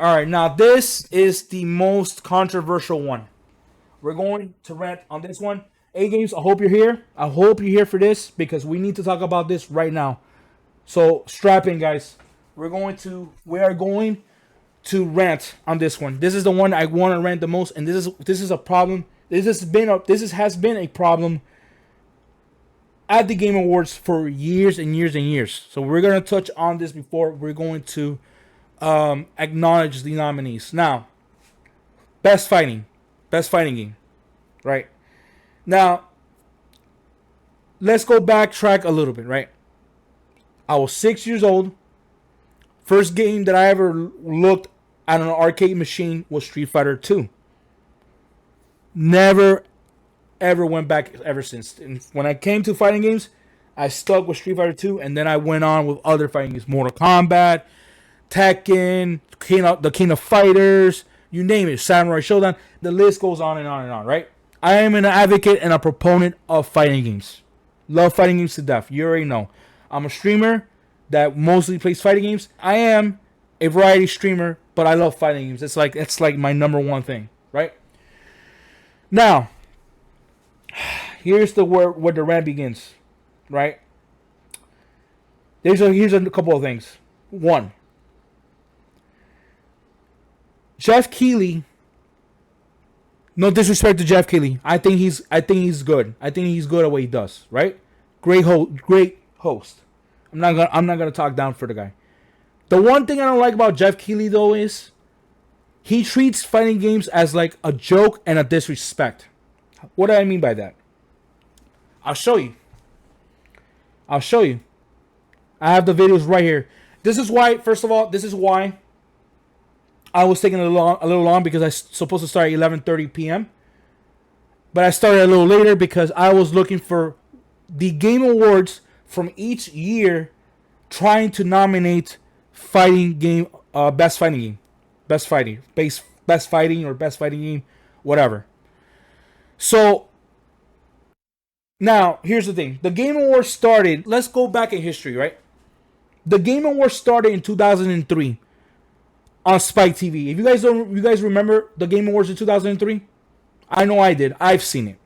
All right, now this is the most controversial one. We're going to rant on this one. A Games, I hope you're here. I hope you're here for this because we need to talk about this right now. So strap in, guys. We are going to rant on this one. This is the one I want to rant the most, and this is a problem. Has been a problem at the Game Awards for years and years and years. So we're gonna touch on this before we're going to acknowledge the nominees. Now, best fighting game, right? Now, let's go backtrack a little bit, right? I was 6 years old. First game that I ever looked at an arcade machine was Street Fighter 2. Never, ever went back ever since. And when I came to fighting games, I stuck with Street Fighter 2, and then I went on with other fighting games. Mortal Kombat, Tekken, the King of Fighters, you name it, Samurai Showdown. The list goes on and on and on, right? I am an advocate and a proponent of fighting games. Love fighting games to death. You already know. I'm a streamer that mostly plays fighting games. I am a variety streamer, but I love fighting games. It's like my number one thing, right? Now, here's where the rant begins, right? Here's a couple of things. One, Geoff Keighley. No disrespect to Geoff Keighley. I think he's good. I think he's good at what he does, right? Great host. I'm not gonna talk down for the guy. The one thing I don't like about Geoff Keighley though is he treats fighting games as like a joke and a disrespect. What do I mean by that? I'll show you. I have the videos right here. This is why, first of all, I was taking a little long because I was supposed to start at 11:30 p.m. But I started a little later because I was looking for the Game Awards from each year, trying to nominate fighting game, best fighting game, best fighting game, whatever. So now here's the thing: the Game Awards started. Let's go back in history, right? The Game Awards started in 2003 on Spike TV. If you guys remember the Game Awards in 2003? I know I did. I've seen it.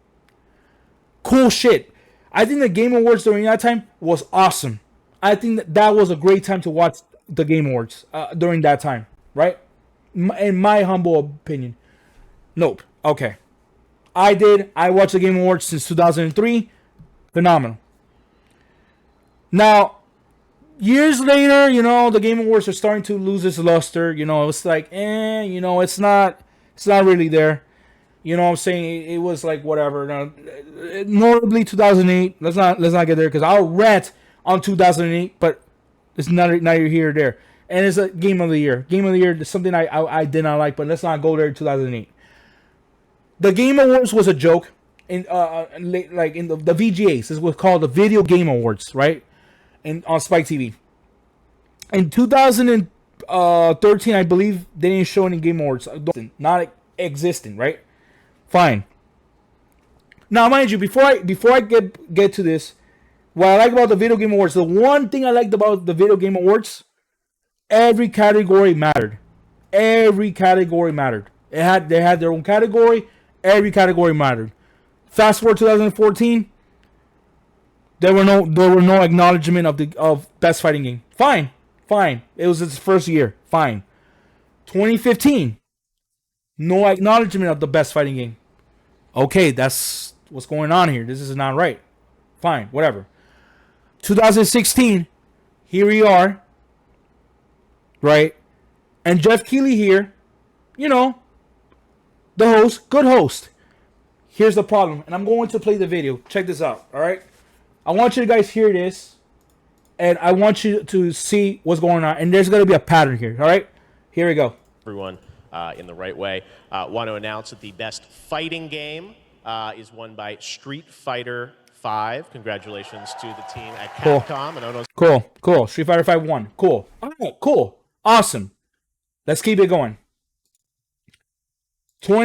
Cool shit. I think the Game Awards during that time was awesome. I think that was a great time to watch the Game Awards during that time, right? In my humble opinion. Nope. Okay. I did. I watched the Game Awards since 2003. Phenomenal. Now, years later, the Game Awards are starting to lose its luster. It's like, it's not really there. You know what I'm saying? It was like whatever. Now, notably 2008. Let's not get there because I'll rant on 2008, but it's neither here or there. And it's a game of the year. Game of the year is something I did not like, but let's not go there in 2008. The Game Awards was a joke in the VGAs. This was called the Video Game Awards, right? And on Spike TV. In 2013, I believe they didn't show any Game Awards. Not existing, right? Fine. Now, mind you, before I get to this, what I like about the Video Game Awards, the one thing I liked about the Video Game Awards, every category mattered. Every category mattered. They had their own category. Every category mattered. Fast forward 2014, there were no acknowledgement of best fighting game. Fine. It was its first year. Fine. 2015, no acknowledgement of the best fighting game. Okay, that's what's going on here. This is not right. Fine, whatever. 2016, here we are. Right? And Geoff Keighley here, the host, good host. Here's the problem, and I'm going to play the video. Check this out, all right? I want you to guys hear this, and I want you to see what's going on. And there's going to be a pattern here, all right? Here we go. Everyone in the right way. Want to announce that the best fighting game is won by Street Fighter 5. Congratulations to the team at Capcom. Cool. Street Fighter 5 won. Cool. All right, cool. Awesome. Let's keep it going. All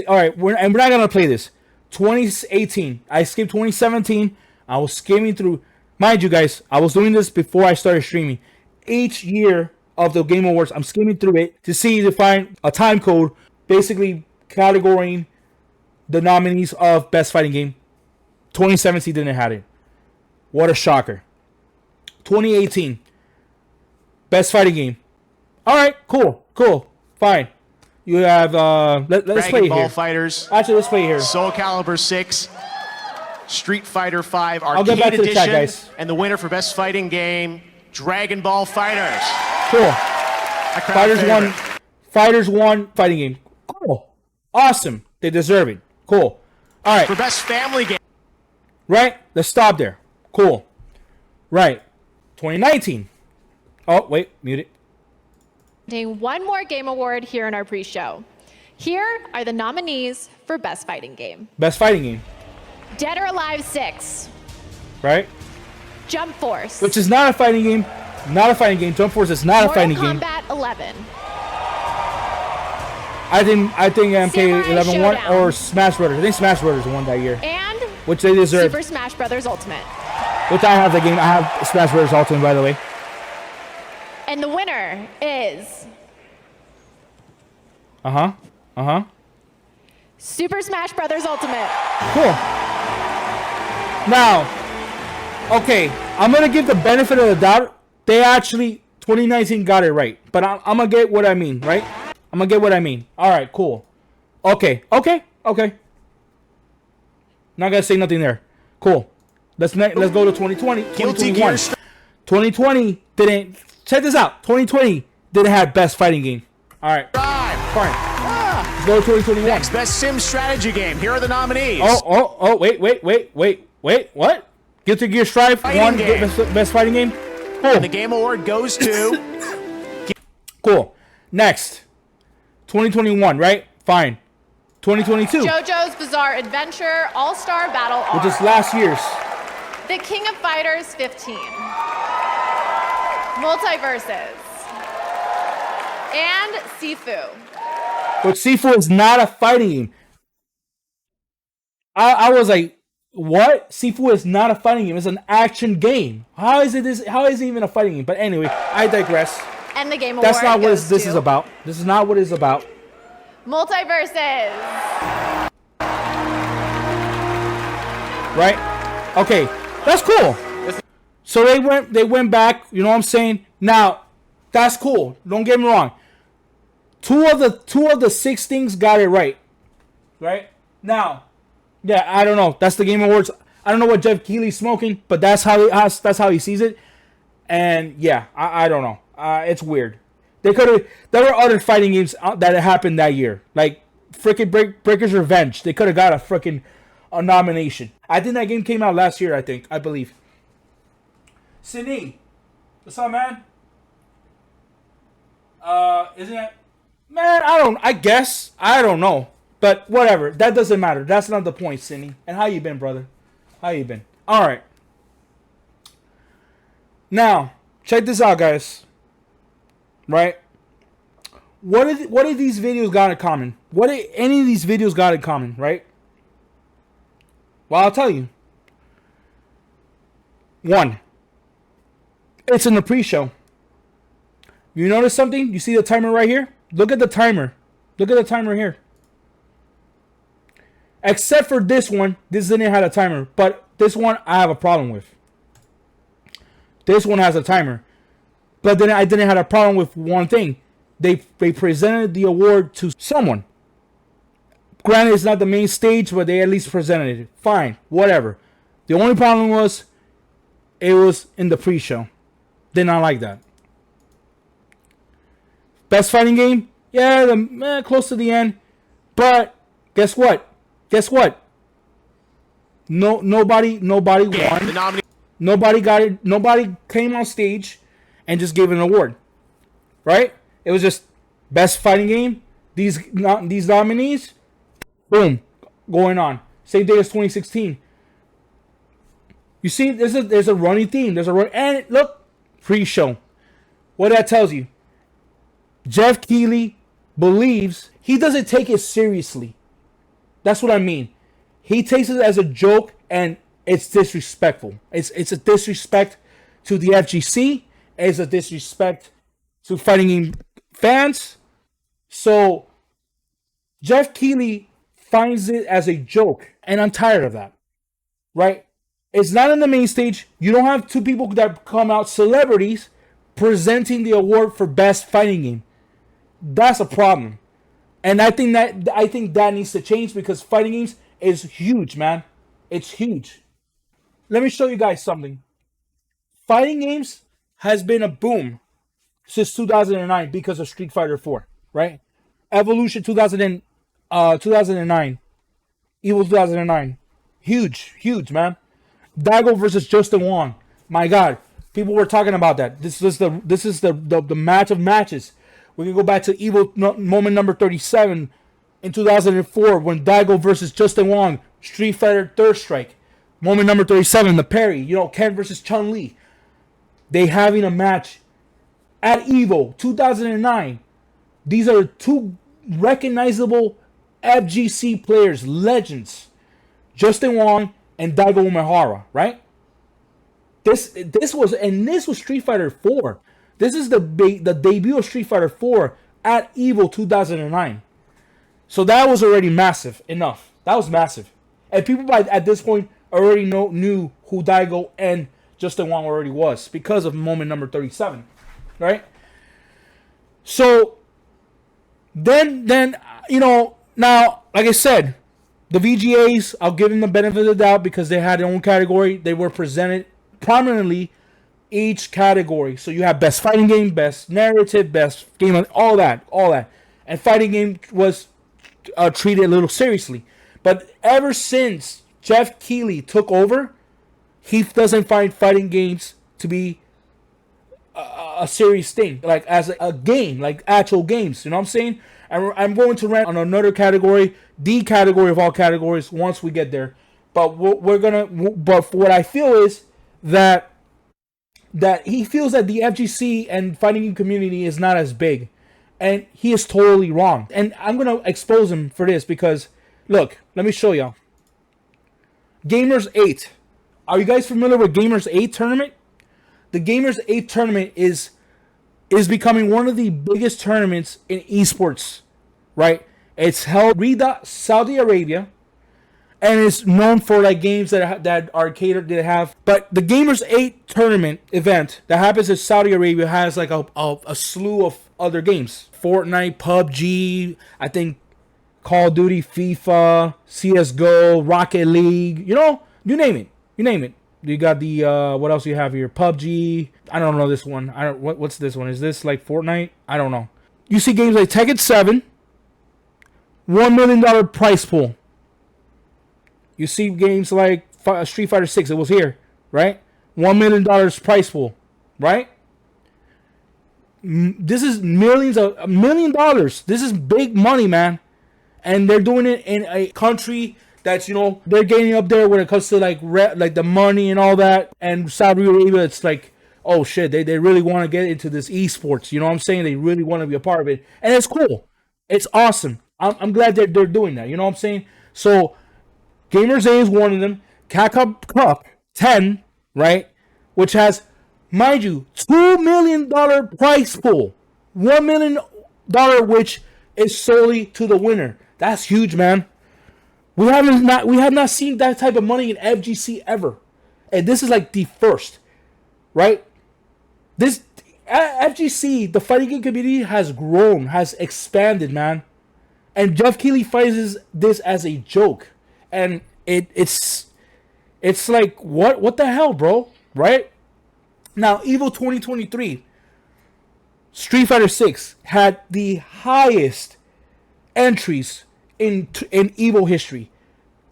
right, we're not going to play this. 2018. I skipped 2017. I was skimming through. Mind you, guys, I was doing this before I started streaming. Each year of the Game Awards. I'm skimming through it to find a time code, basically categorizing the nominees of Best Fighting Game. 2017 didn't have it. What a shocker. 2018, Best Fighting Game. All right, cool, fine. You have let's play Dragon Ball here. Fighters. Actually, let's play here. Soul Calibur 6. Street Fighter 5 I'll get Arcade back to the Edition. chat, guys. And the winner for Best Fighting Game, Dragon Ball Fighters. Cool. A crowd favorite. Fighters 1 Fighting Game. Cool. Awesome. They deserve it. Cool. All right. For Best Family Game. Right? Let's stop there. Cool. Right. 2019. Oh, wait. Mute it. One more game award here in our pre-show. Here are the nominees for Best Fighting Game. Best Fighting Game. Dead or Alive 6. Right? Jump Force. Which is not a fighting game. Not a fighting game. Jump Force is not a fighting game. Mortal Kombat 11. I think MK Samurai 11 won, Showdown. or Smash Brothers. I think Smash Brothers won that year. And Which they deserve. Super Smash Bros. Ultimate. Which I have the game. I have Smash Brothers Ultimate, by the way. And the winner is Super Smash Bros. Ultimate. Cool. Now, okay, I'm gonna give the benefit of the doubt. They actually 2019 got it right, but I'm gonna get what I mean, right? I'm gonna get what I mean. All right, cool. Okay. Not gonna say nothing there. Cool. Let's go to 2020. Guilty 2021. Gear. 2020 didn't. Check this out. 2020 didn't have Best Fighting Game. All right, Drive. fine. Let's go to 2021. Next, Best Sim Strategy Game. Here are the nominees. Oh, wait, what? Guilty Gear Strive Fighting won game. best Fighting Game? Cool. And the Game Award goes to Cool. Next. 2021, right? Fine. 2022, JoJo's Bizarre Adventure All-Star Battle R. which is last year's. The King of Fighters 15. Multiverses. And Sifu. But Sifu is not a fighting game. I was like, what? Sifu is not a fighting game. It's an action game. How is it even a fighting game? But anyway, I digress. And the Game Award That's not what goes this to is about. This is not what it's about. Multiverses. Right? Okay, that's cool. So they went back. You know what I'm saying? Now, that's cool. Don't get me wrong. Two of the 6 things got it right. Right? Now, yeah, I don't know. That's the Game Awards. I don't know what Geoff Keighley's smoking, but that's how he sees it. And yeah, I don't know. It's weird. There were other fighting games that happened that year, like freaking Breaker's Revenge. They could have got a nomination. I think that game came out last year. I believe. Sydney, what's up, man? Isn't it? Man, I guess. I don't know. But whatever. That doesn't matter. That's not the point, Sydney. And how you been, brother? How you been? All right. Now, check this out, guys. Right? What did these videos got in common? What did any of these videos got in common, right? Well, I'll tell you. 1. It's in the pre-show. You notice something? You see the timer right here? Look at the timer. Look at the timer here. Except for this one. This didn't have a timer. But this one I have a problem with. This one has a timer. But then I didn't have a problem with one thing. They presented the award to someone. Granted, it's not the main stage, but they at least presented it. Fine. Whatever. The only problem was it was in the pre-show. Did not like that. Best fighting game? Yeah, close to the end. But guess what? Nobody won. Nobody got it. Nobody came on stage and just gave an award. Right? It was just best fighting game. These nominees, boom, going on. Same day as 2016. You see, there's a running theme. And look, pre-show. What that tells you? Geoff Keighley believes he doesn't take it seriously. That's what I mean. He takes it as a joke, and it's disrespectful. It's a disrespect to the FGC. It's a disrespect to fighting game fans. So Geoff Keighley finds it as a joke, and I'm tired of that. Right? It's not in the main stage. You don't have two people that come out, celebrities, presenting the award for best fighting game. That's a problem. And I think that needs to change because fighting games is huge, man. It's huge. Let me show you guys something. Fighting games has been a boom since 2009 because of Street Fighter 4, right? Evolution 2009. Evil 2009. Huge, man. Daigo versus Justin Wong. My God, people were talking about that. This is the match of matches. We can go back to Evil moment number 37 in 2004 when Daigo versus Justin Wong, Street Fighter Third Strike. Moment number 37, the parry. Ken versus Chun-Li. They having a match at Evo 2009. These are two recognizable FGC players, legends. Justin Wong and Daigo Umehara, right? This was Street Fighter 4. This is the debut of Street Fighter 4 at Evo 2009. So that was already massive enough. That was massive. And people at this point already knew who Daigo and Justin Wong already was because of moment number 37, right? So then now, like I said, the VGAs, I'll give them the benefit of the doubt because they had their own category. They were presented prominently each category. So you have best fighting game, best narrative, best game, all that. And fighting game was treated a little seriously. But ever since Geoff Keighley took over, he doesn't find fighting games to be a serious thing, like as a game, like actual games. You know what I'm saying? And I'm going to rant on another category, the category of all categories, once we get there. But But what I feel is that he feels that the FGC and fighting game community is not as big, and he is totally wrong. And I'm gonna expose him for this because, look, let me show y'all. Gamers 8. Are you guys familiar with Gamers 8 tournament? The Gamers 8 tournament is becoming one of the biggest tournaments in esports, right? It's held in Riyadh, Saudi Arabia, and it's known for like games that are catered to have. But the Gamers 8 tournament event that happens in Saudi Arabia has like a slew of other games. Fortnite, PUBG, I think Call of Duty, FIFA, CSGO, Rocket League, you name it. You got the what else you have here? PUBG. I don't know this one. What's this one? Is this like Fortnite? I don't know. You see games like Tekken 7, $1 million prize pool. You see games like Street Fighter 6. It was here, right? $1 million prize pool, right? This is $1 million. This is big money, man. And they're doing it in a country that's, they're getting up there when it comes to like the money and all that. And Saudi Arabia, it's like, oh shit, they really want to get into this esports. You know what I'm saying? They really want to be a part of it. And it's cool. It's awesome. I'm glad they're doing that. You know what I'm saying? So Gamers A is one of them. Cup 10, right? Which has, mind you, $2 million prize pool. $1 million, which is solely to the winner. That's huge, man. We have not seen that type of money in FGC ever. And this is like the first, right? This FGC, the fighting game community has grown, has expanded, man. And Geoff Keighley finds this as a joke. And it's like, what the hell, bro? Right? Now, Evo 2023, Street Fighter 6 had the highest entries in Evo history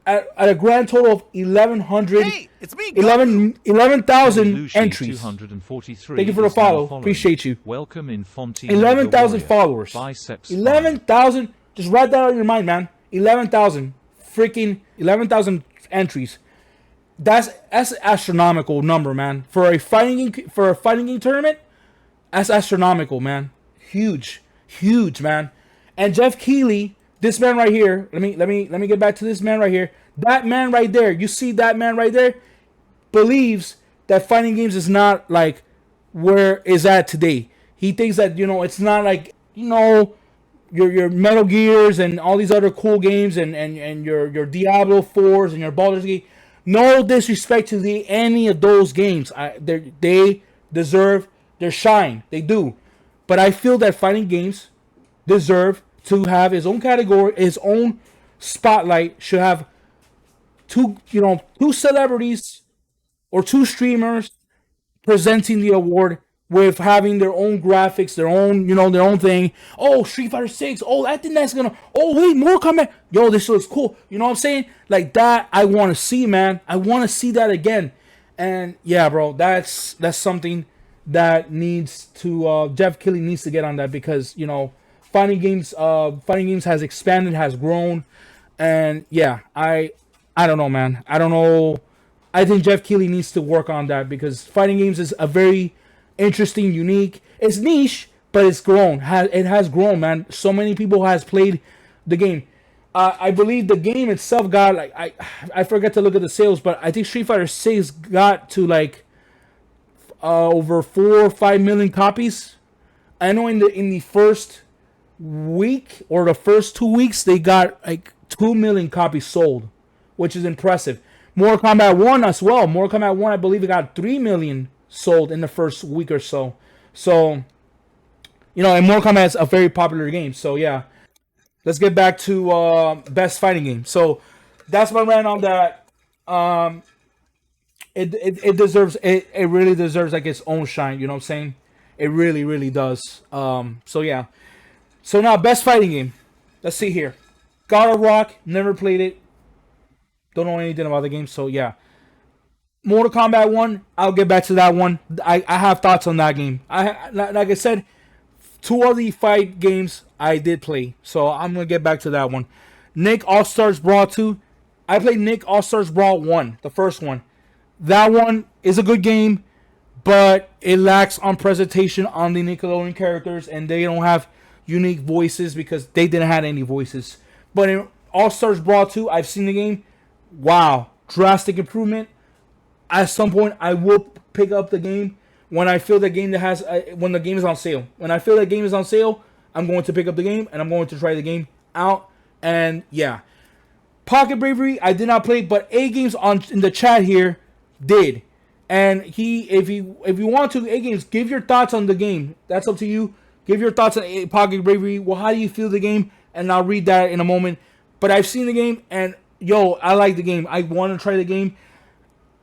at a grand total of 1,100. Hey, it's me, 11,000 entries. 243 Thank you for the follow. Appreciate you. Welcome in Fonti. 11,000 followers. Biceps 11,000. Just write that on your mind, man. 11,000. Freaking 11,000 entries. That's astronomical number, man. For a fighting game tournament, that's astronomical, man. Huge, man. And Geoff Keighley, this man right here. Let me get back to this man right here. That man right there. You see that man right there? Believes that fighting games is not like where is at today. He thinks that, it's not like, your Metal Gears and all these other cool games and your Diablo 4s and your Baldur's Gate. No disrespect to any of those games. They deserve their shine. They do. But I feel that fighting games deserve to have his own category, his own spotlight. Should have two celebrities or two streamers presenting the award with having their own graphics, their own thing. Oh, Street Fighter 6. Oh, I think that's gonna. Oh, wait, more Kombat. Yo, this looks cool. You know what I'm saying? Like that, I want to see, man. I want to see that again. And yeah, bro, that's something that needs to. Geoff Keighley needs to get on that because fighting games has expanded, has grown, and yeah, I don't know, man. I don't know. I think Geoff Keighley needs to work on that because fighting games is a very interesting, unique. It's niche, but it's grown. It has grown, man. So many people has played the game. I believe the game itself got like I forget to look at the sales, but I think Street Fighter 6 got to like over 4 or 5 million copies. I know in the first week or the first 2 weeks they got like 2 million copies sold, which is impressive. Mortal Kombat 1 as well. Mortal Kombat 1, I believe it got 3 million sold in the first week or so. So, and Mortal Kombat is a very popular game. So, yeah. Let's get back to best fighting game. So, that's my rant on that. It deserves, it really deserves like its own shine. You know what I'm saying? It really, really does. So, yeah. So, now, best fighting game. Let's see here. God of Rock, never played it. Don't know anything about the game, so yeah. Mortal Kombat 1, I'll get back to that one. I have thoughts on that game. Like I said, 2 of the fight games I did play, so I'm going to get back to that one. Nick All-Stars Brawl 2. I played Nick All-Stars Brawl 1, the first one. That one is a good game, but it lacks on presentation on the Nickelodeon characters, and they don't have unique voices because they didn't have any voices. But in All-Stars Brawl 2, I've seen the game. Wow, drastic improvement. At some point, I will pick up the game when I feel the game that has when the game is on sale. When I feel the game is on sale, I'm going to pick up the game and I'm going to try the game out. And yeah, Pocket Bravery I did not play, but A Games in the chat here did. And if you want to, A Games, give your thoughts on the game. That's up to you. Give your thoughts on Pocket Bravery. Well, how do you feel the game? And I'll read that in a moment. But I've seen the game and yo, I like the game. I want to try the game.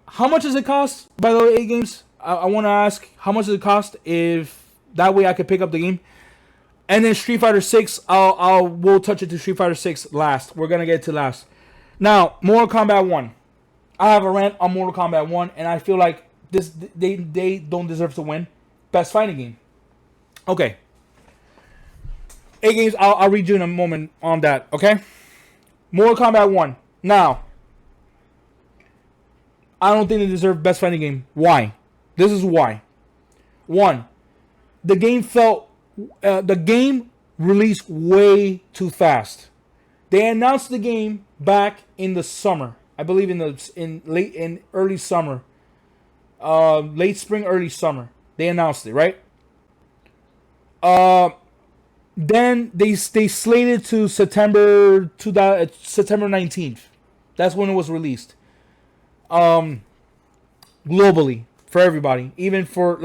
How much does it cost, by the way, A Games? I want to ask, how much does it cost? If that way I could pick up the game. And then Street Fighter 6, we'll touch it to Street Fighter 6 last. We're gonna get to last. Now, Mortal Kombat 1. I have a rant on Mortal Kombat 1, and I feel like they don't deserve to win best fighting game. Okay. A Games, I'll read you in a moment on that. Okay. Mortal Kombat 1. Now, I don't think they deserve best fighting game. Why? This is why. 1. The game released way too fast. They announced the game back in the summer. I believe in early summer. Late spring, early summer. They announced it, right? Then they slated to September 19th. That's when it was released. Globally for everybody, even for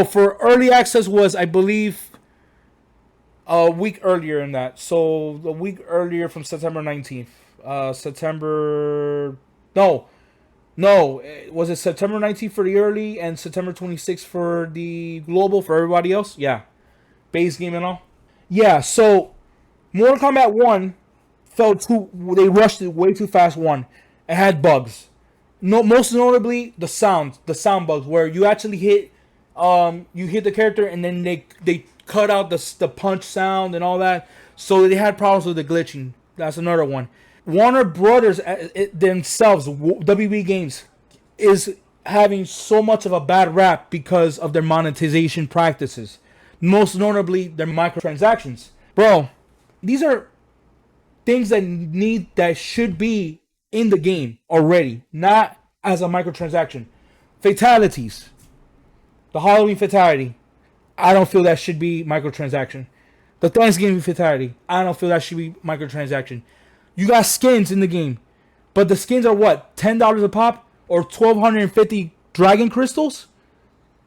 for early access was I believe a week earlier than that. So a week earlier from September 19th. Was it September 19th for the early and September 26th for the global for everybody else? Yeah, base game and all. Yeah, so Mortal Kombat 1 they rushed it way too fast. It had bugs. No, most notably the sound bugs where you actually hit the character and then they cut out the punch sound and all that. So they had problems with the glitching. That's another one. Warner Brothers themselves, WB Games, is having so much of a bad rap because of their monetization practices. Most notably, their microtransactions. Bro, these are things that should be in the game already, not as a microtransaction. Fatalities. The Halloween fatality. I don't feel that should be microtransaction. The Thanksgiving fatality, I don't feel that should be microtransaction. You got skins in the game, but the skins are what, $10 a pop or 1,250 dragon crystals?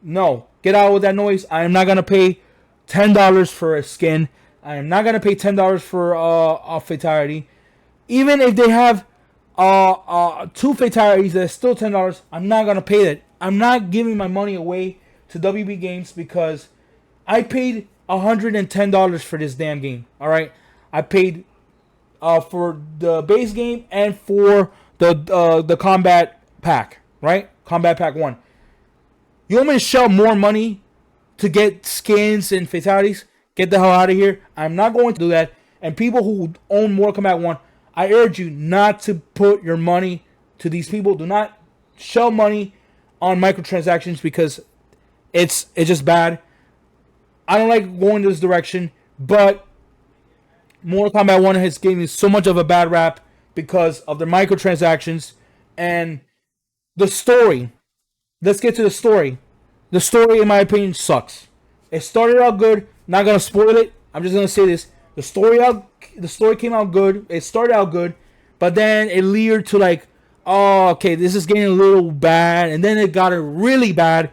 No, get out with that noise. I am not gonna pay $10 for a skin. I am not gonna pay $10 for a fatality. Even if they have two fatalities, that's still $10. I'm not gonna pay that. I'm not giving my money away to WB Games because I paid $110 for this damn game. All right, I paid for the base game and for the combat pack. Right, combat pack 1. You want me to shell more money to get skins and fatalities? Get the hell out of here. I'm not going to do that. And people who own Mortal Kombat 1, I urge you not to put your money to these people. Do not shell money on microtransactions because it's just bad. I don't like going this direction, but Mortal Kombat 1 has given me so much of a bad rap because of the microtransactions and the story. Let's get to the story. The story, in my opinion, sucks. It started out good. Not gonna spoil it. I'm just gonna say this: the story came out good. It started out good, but then it leered to like, oh, okay, this is getting a little bad, and then it got really bad,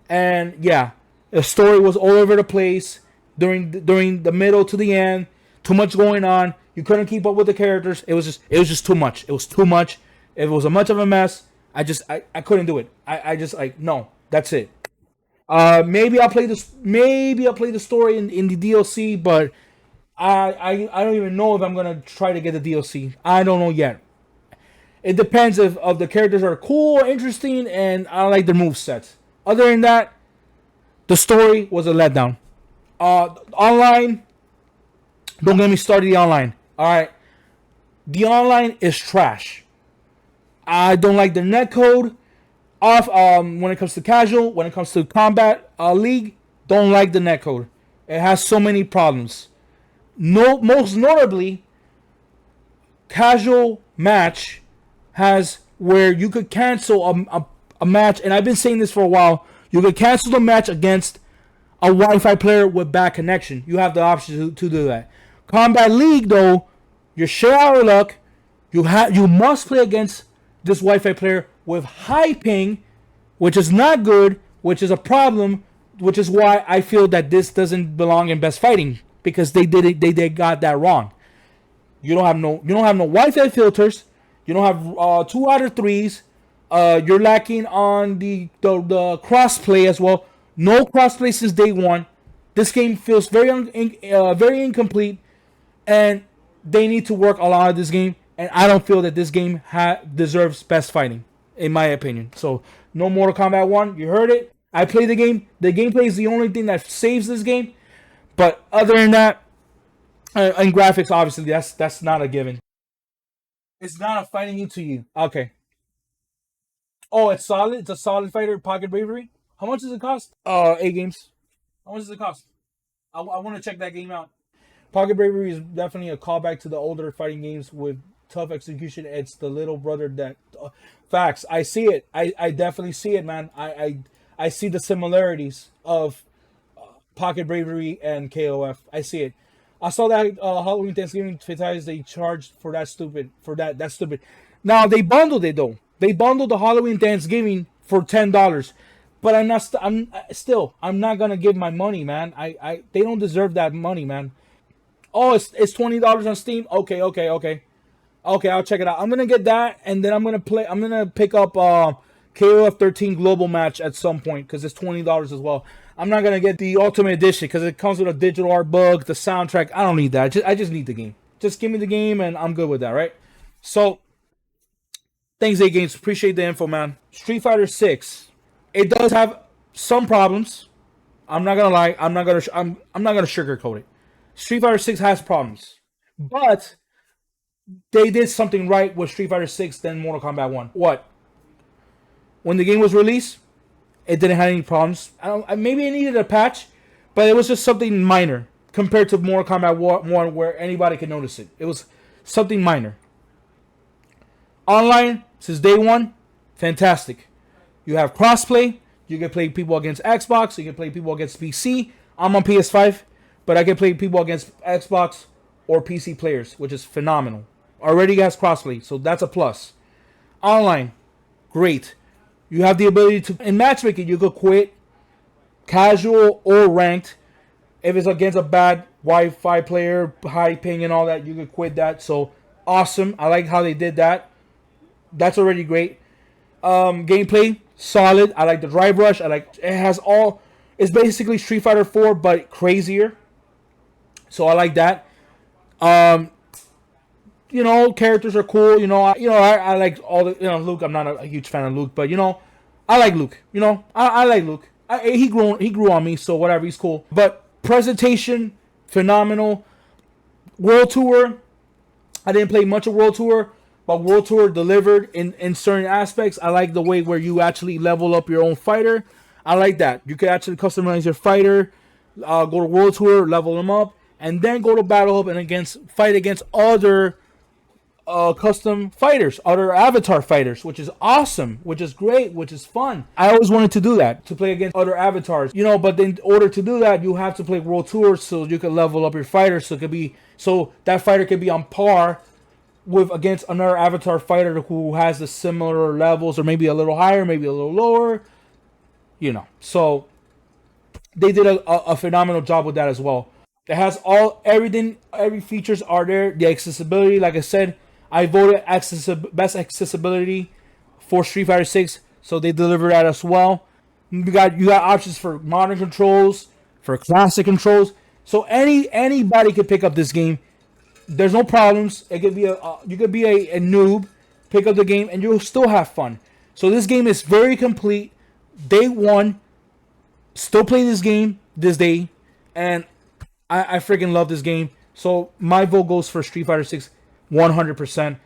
and yeah, the story was all over the place during the middle to the end. Too much going on. You couldn't keep up with the characters. It was just too much. It was too much. It was a much of a mess. I couldn't do it. I just like, no, that's it. Maybe I'll play this. Maybe I'll play the story in the DLC, but I don't even know if I'm gonna try to get the DLC. I don't know yet. It depends if the characters are cool or interesting, and I like their movesets. Other than that, the story was a letdown. Online, don't get me started. The online, all right. The online is trash. I don't like the netcode. When it comes to casual, when it comes to combat league, don't like the netcode. It has so many problems. No, most notably, casual match has where you could cancel a match, and I've been saying this for a while. You could cancel the match against a Wi-Fi player with bad connection. You have the option to do that. Combat League, though, you're shit out of luck. You must play against this Wi-Fi player with high ping, which is not good, which is a problem, which is why I feel that this doesn't belong in Best Fighting, because they got that wrong. You don't have no Wi-Fi filters. You don't have 2 out of 3s. You're lacking on the crossplay as well. No crossplay since day one. This game feels very incomplete, and they need to work a lot of this game. And I don't feel that this game deserves Best Fighting, in my opinion. So, no Mortal Kombat 1. You heard it. I played the game. The gameplay is the only thing that saves this game. But other than that, and graphics, obviously, that's not a given. It's not a fighting game to you. Okay. Oh, it's solid. It's a solid fighter. Pocket Bravery. How much does it cost? 8 games. How much does it cost? I want to check that game out. Pocket Bravery is definitely a callback to the older fighting games with tough execution. It's the little brother that... facts. I see it. I definitely see it, man. I see the similarities of Pocket Bravery and KOF. I see it. I saw that Halloween Thanksgiving fatalities they charged for that stupid. That's stupid. Now they bundled it though. They bundled the Halloween Thanksgiving for $10. But I'm not gonna give my money, man. They don't deserve that money, man. Oh, it's $20 on Steam. Okay, I'll check it out. I'm gonna get that, and then I'm gonna pick up KOF 13 Global Match at some point because it's $20 as well. I'm not gonna get the Ultimate Edition because it comes with a digital art book, the soundtrack. I don't need that. I just need the game. Just give me the game, and I'm good with that, right? So, thanks, 8 Games. Appreciate the info, man. Street Fighter 6. It does have some problems. I'm not gonna lie. I'm not gonna sugarcoat it. Street Fighter 6 has problems, but they did something right with Street Fighter 6 than Mortal Kombat 1. What? When the game was released, it didn't have any problems. Maybe it needed a patch, but it was just something minor compared to Mortal Kombat 1 where anybody could notice it. It was something minor. Online, since day one, fantastic. You have crossplay. You can play people against Xbox. You can play people against PC. I'm on PS5, but I can play people against Xbox or PC players, which is phenomenal. Already has crossplay, so that's a plus. Online, great. You have the ability to, in matchmaking, you could quit casual or ranked. If it's against a bad Wi-Fi player, high ping and all that, you could quit that. So awesome. I like how they did that. That's already great. Gameplay, solid. I like the drive rush. I like it has all. It's basically Street Fighter 4 but crazier. So I like that. Characters are cool. I like all the. Luke. I'm not a huge fan of Luke, but I like Luke. I like Luke. He grew on me, so whatever. He's cool. But presentation, phenomenal. World Tour. I didn't play much of World Tour, but World Tour delivered in certain aspects. I like the way where you actually level up your own fighter. I like that. You can actually customize your fighter, go to World Tour, level them up, and then go to Battle Hub and fight against other custom fighters, other avatar fighters, which is awesome, which is great, which is fun. I always wanted to do that, to play against other avatars, but in order to do that, you have to play World Tour so you can level up your fighter, so that fighter can be on par with against another avatar fighter who has the similar levels, or maybe a little higher, maybe a little lower, So they did a phenomenal job with that as well. It has everything, every features are there. The accessibility, like I said, I voted best accessibility for Street Fighter 6, so they deliver that as well. You got options for modern controls, for classic controls. So anybody could pick up this game. There's no problems. It could be you could be a noob, pick up the game, and you'll still have fun. So this game is very complete. Day one, still play this game this day, and I freaking love this game. So my vote goes for Street Fighter 6, 100%.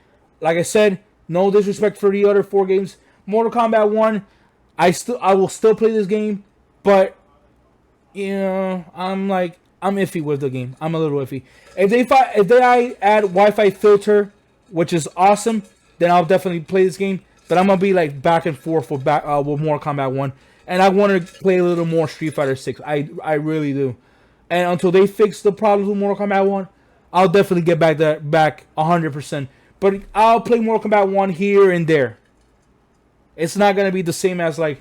Like I said, no disrespect for the other 4 games. Mortal Kombat 1, I will still play this game, but I'm iffy with the game. I'm a little iffy. If they add Wi-Fi filter, which is awesome, then I'll definitely play this game. But I'm gonna be like back and forth with Mortal Kombat 1, and I want to play a little more Street Fighter 6. I really do. And until they fix the problems with Mortal Kombat 1, I'll definitely get back 100%. But I'll play Mortal Kombat 1 here and there. It's not gonna be the same as like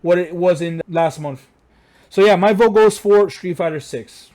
what it was in last month. So yeah, my vote goes for Street Fighter 6.